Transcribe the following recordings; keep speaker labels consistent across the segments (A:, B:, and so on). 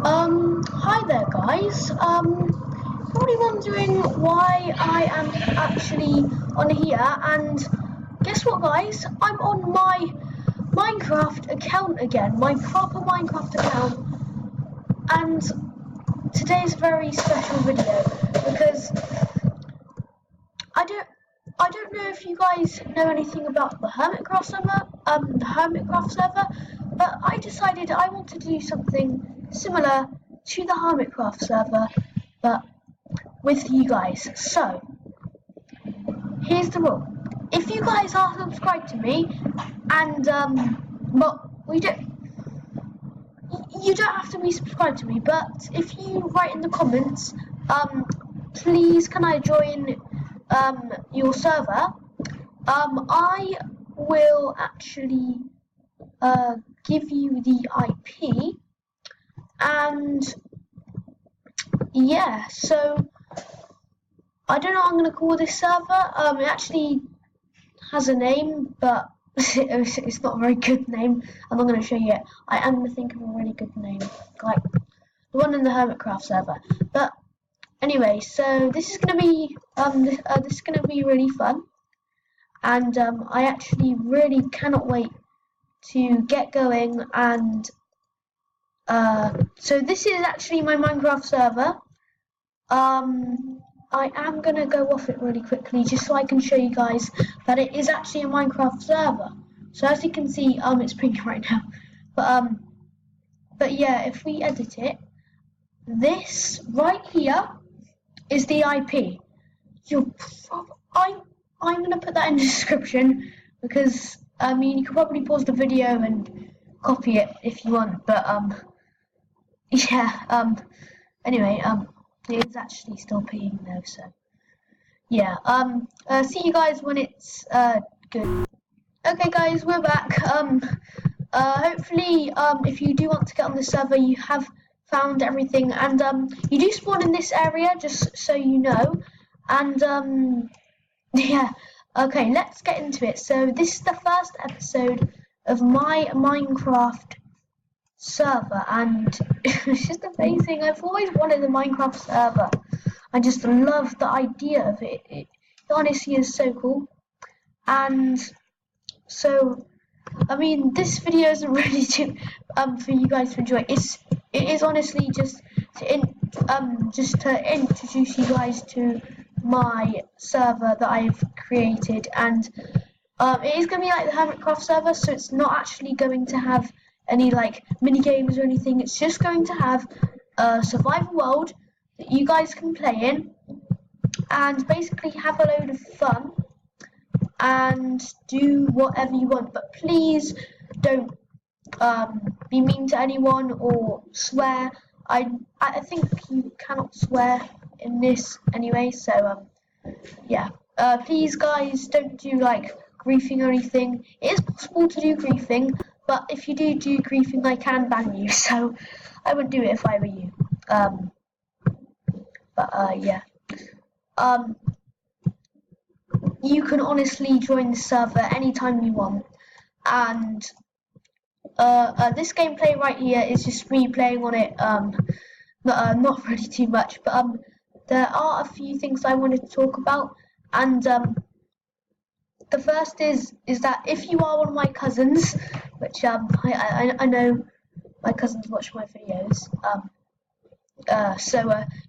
A: Hi there, guys. Probably wondering why I am actually on here, and guess what, guys? I'm on my Minecraft account again, my proper Minecraft account, and today's a very special video because I don't know if you guys know anything about the Hermitcraft server, but I decided I want to do something similar to the Hermitcraft server, but with you guys. So, here's the rule. If you guys are subscribed to me, and, you don't have to be subscribed to me, but if you write in the comments, please can I join, your server, I will actually, give you the IP, and, yeah, so, I don't know what I'm going to call this server. It actually has a name, but it's not a very good name. I'm not going to show you it. I am going to think of a really good name, like the one in the Hermitcraft server. But anyway, so this is going to be this is going to be really fun, and I actually really cannot wait to get going. And so this is actually my Minecraft server. I am going to go off it really quickly just so I can show you guys that it is actually a Minecraft server. So as you can see, it's pink right now. But yeah, if we edit it, this right here is the IP. I'm going to put that in the description because, I mean, you can probably pause the video and copy it if you want, but, yeah, anyway, it is actually still peeing though, so yeah. See you guys when it's good. Okay, guys, we're back. Hopefully, if you do want to get on the server, you have found everything, and you do spawn in this area, just so you know. And yeah. Okay, let's get into it. So this is the first episode of my Minecraft server, and it's just amazing. I've always wanted a Minecraft server. I just love the idea of it. It honestly is so cool. And so, I mean, this video isn't really to for you guys to enjoy. It is honestly just to introduce you guys to my server that I've created, and it is going to be like the Hermitcraft server, so it's not actually going to have any like mini games or anything. It's just going to have a survival world that you guys can play in and basically have a load of fun and do whatever you want. But please don't be mean to anyone or swear. I think you cannot swear in this anyway, so yeah. Please guys, don't do like griefing or anything. It is possible to do griefing, but if you do griefing, I can ban you, so I wouldn't do it if I were you. Yeah. You can honestly join the server anytime you want, and this gameplay right here is just me playing on it. Not really too much, but there are a few things I wanted to talk about, and the first is that if you are one of my cousins, which I know my cousins watch my videos,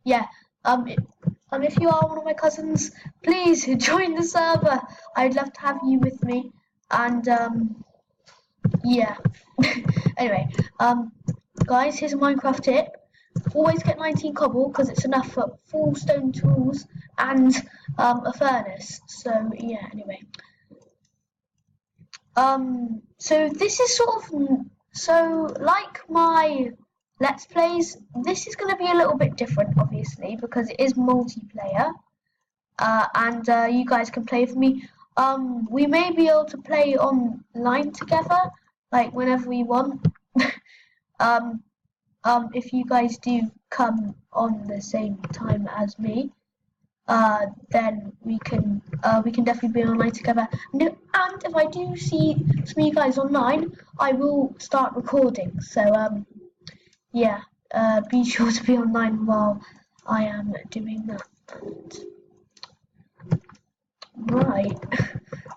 A: yeah, if you are one of my cousins, please join the server. I'd love to have you with me, and yeah. Anyway, guys, here's a Minecraft tip. Always get 19 cobble because it's enough for 4 stone tools and a furnace. So yeah, anyway. So this is like my Let's Plays, this is going to be a little bit different, obviously, because it is multiplayer, and you guys can play with me. We may be able to play online together, like whenever we want. If you guys do come on the same time as me, then we can definitely be online together. And if I do see some of you guys online, I will start recording. So yeah, be sure to be online while I am doing that. Right,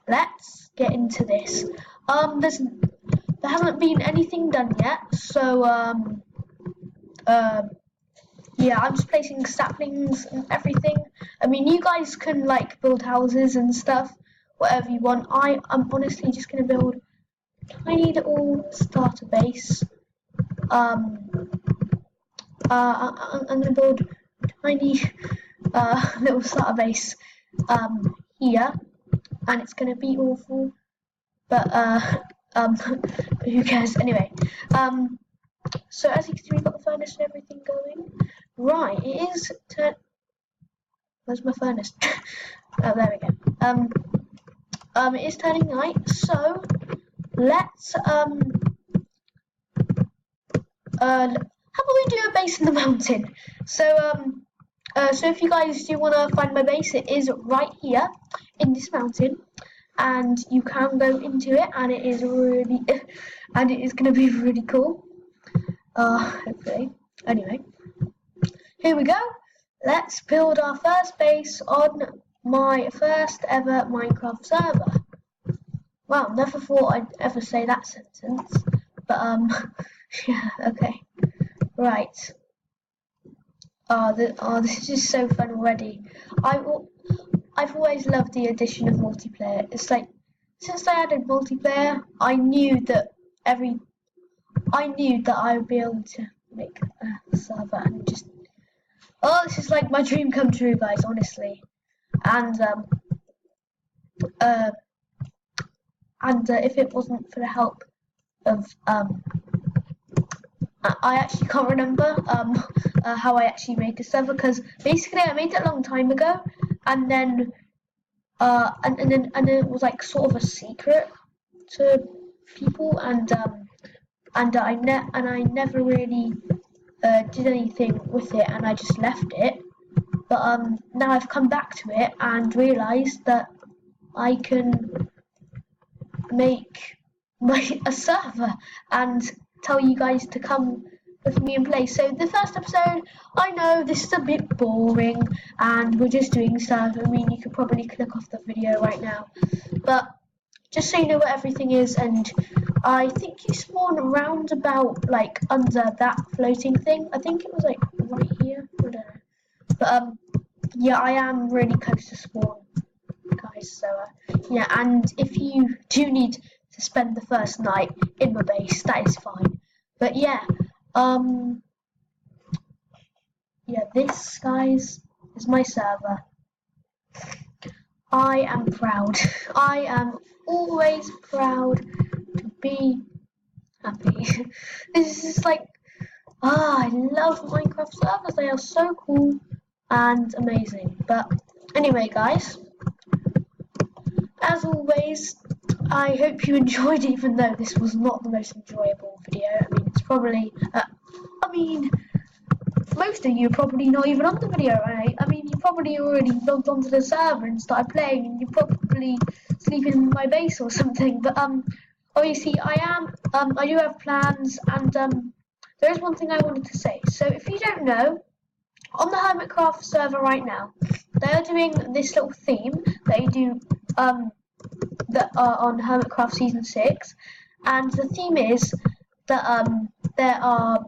A: let's get into this. There hasn't been anything done yet, so yeah, I'm just placing saplings and everything. I mean, you guys can like build houses and stuff, whatever you want. I'm honestly just gonna build a tiny little starter base. I'm gonna build a tiny little starter base here, and it's gonna be awful, but who cares anyway. So as you can see, we've got the furnace and everything going. Right, it is where's my furnace? Oh, there we go. It is turning night, so let's how about we do a base in the mountain? So so if you guys do want to find my base, it is right here in this mountain, and you can go into it, and it is really and it is going to be really cool. Hopefully. Anyway, here we go. Let's build our first base on my first ever Minecraft server. Wow, never thought I'd ever say that sentence, but yeah, okay, right. This is just so fun already. I've always loved the addition of multiplayer. It's like since I added multiplayer, I knew that I would be able to make a server and just this is like my dream come true, guys, honestly. And if it wasn't for the help of I actually can't remember how I actually made the server, because basically I made it a long time ago, and then it was like sort of a secret to people, and I never really did anything with it, and I just left it. But now I've come back to it and realised that I can make a server and tell you guys to come with me and play. So the first episode, I know this is a bit boring and we're just doing stuff. I mean, you could probably click off the video right now, but just so you know what everything is, and I think you spawn around about like under that floating thing. I think it was like right here. I don't know. But yeah, I am really close to spawn, guys. So yeah, and if you do need to spend the first night in my base, that is fine. But yeah, yeah, this, guys, is my server. I am proud. I am always proud to be happy. This is like, I love Minecraft servers. They are so cool and amazing. But anyway, guys, as always, I hope you enjoyed, even though this was not the most enjoyable video. I mean, it's probably, most of you are probably not even on the video, right? I mean, you probably already logged onto the server and started playing, and you're probably sleeping in my base or something. But obviously, I do have plans, and there is one thing I wanted to say. So if you don't know, on the Hermitcraft server right now, they are doing this little theme they do that are on Hermitcraft Season 6, and the theme is that there are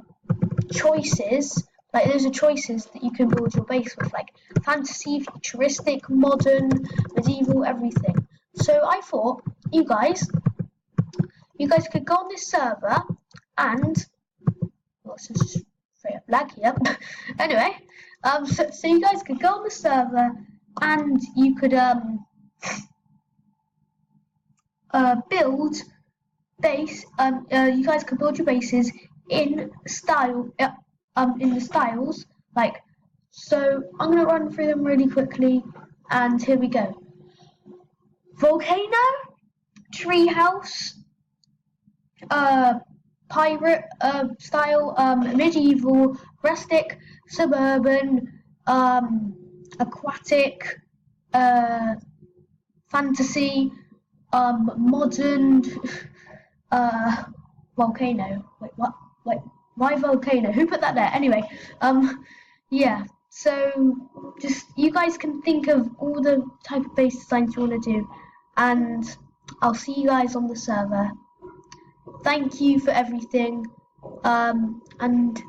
A: choices, like those are choices that you can build your base with, like fantasy, futuristic, modern, medieval, everything. So I thought you guys could go on this server and, well, this is just straight up lag here. Anyway, so you guys could go on the server and you could build base. You guys could build your bases in style. In the styles, like, so I'm gonna run through them really quickly, and here we go. Volcano, treehouse, pirate style, medieval, rustic, suburban, aquatic, fantasy, modern, volcano. Wait, what? Wait, Why volcano? Who put that there? Anyway, yeah. So just you guys can think of all the type of base designs you want to do, and I'll see you guys on the server. Thank you for everything, and